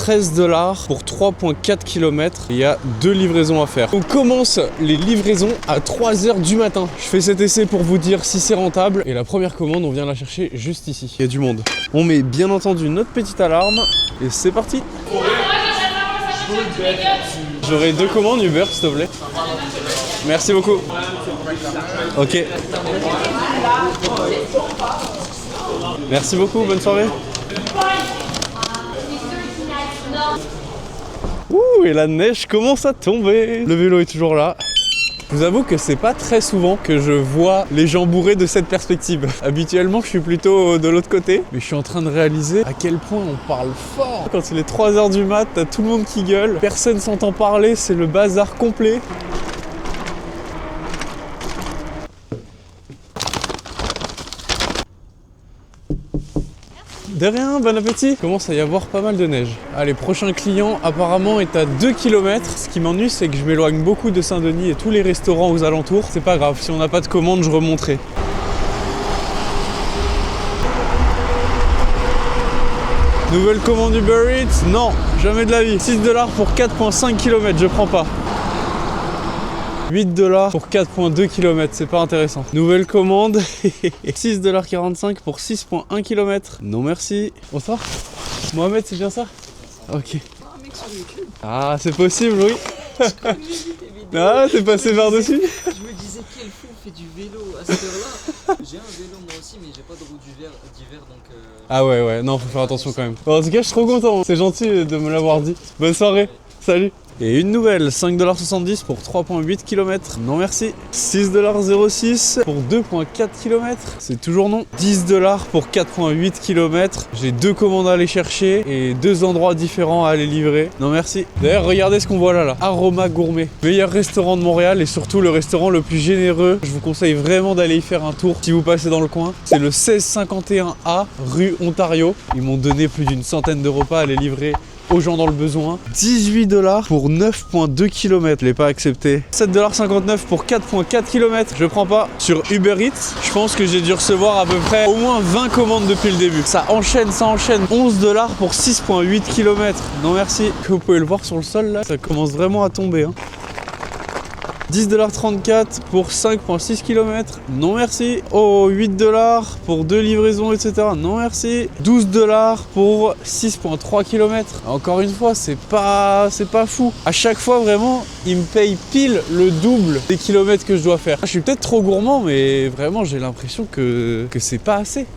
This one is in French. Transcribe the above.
13 $ pour 3,4 km. Il y a 2 livraisons à faire. On commence les livraisons à 3 h du matin. Je fais cet essai pour vous dire si c'est rentable. Et la première commande, on vient la chercher juste ici. Il y a du monde. On met bien entendu notre petite alarme et c'est parti. J'aurai 2 commandes Uber, s'il te plaît. Merci beaucoup. Ok. Merci beaucoup, bonne soirée. Ouh, et la neige commence à tomber. Le vélo est toujours là. Je vous avoue que c'est pas très souvent que je vois les gens bourrés de cette perspective. Habituellement, je suis plutôt de l'autre côté. Mais je suis en train de réaliser à quel point on parle fort. Quand il est 3 h du mat, t'as tout le monde qui gueule. Personne s'entend parler, c'est le bazar complet. De rien, bon appétit. Commence à y avoir pas mal de neige. Allez, prochain client apparemment est à 2 km. Ce qui m'ennuie, c'est que je m'éloigne beaucoup de Saint-Denis et tous les restaurants aux alentours. C'est pas grave, si on n'a pas de commande, je remonterai. Nouvelle commande Uber Eats? Non, jamais de la vie. 6 $ pour 4,5 km, je prends pas. 8 $ pour 4,2 km, c'est pas intéressant. Nouvelle commande, 6,45 $ pour 6,1 km. Non merci. Bonsoir. Mohamed, c'est bien ça? Ok. Ah, c'est possible, oui. Ah, t'es passé par-dessus? Je me disais quel fou fait du vélo à cette heure-là. J'ai un vélo moi aussi, mais j'ai pas de roue d'hiver donc. Ah ouais, non, faut faire attention quand même. Bon, en tout cas, je suis trop content. C'est gentil de me l'avoir dit. Bonne soirée. Salut. Et une nouvelle, 5,70 $ pour 3,8 km. Non merci. 6,06 $ pour 2,4 km. C'est toujours non. 10 $ pour 4,8 km. J'ai 2 commandes à aller chercher et 2 endroits différents à aller livrer. Non merci. D'ailleurs, regardez ce qu'on voit là. Aroma Gourmet. Meilleur restaurant de Montréal et surtout le restaurant le plus généreux. Je vous conseille vraiment d'aller y faire un tour si vous passez dans le coin. C'est le 1651A rue Ontario. Ils m'ont donné plus d'une centaine de repas à les livrer aux gens dans le besoin. 18 $ pour 9,2 km, je l'ai pas accepté. 7,59 $ pour 4,4 km, je prends pas. Sur Uber Eats, je pense que j'ai dû recevoir à peu près au moins 20 commandes depuis le début. Ça enchaîne. 11 $ pour 6,8 km. Non merci. Vous pouvez le voir sur le sol là, ça commence vraiment à tomber. 10,34 $ pour 5,6 km. Non merci. Oh, 8 $ pour 2 livraisons, etc. Non merci. 12 $ pour 6,3 km. Encore une fois, c'est pas fou. À chaque fois, vraiment, ils me payent pile le double des kilomètres que je dois faire. Je suis peut-être trop gourmand, mais vraiment, j'ai l'impression que c'est pas assez.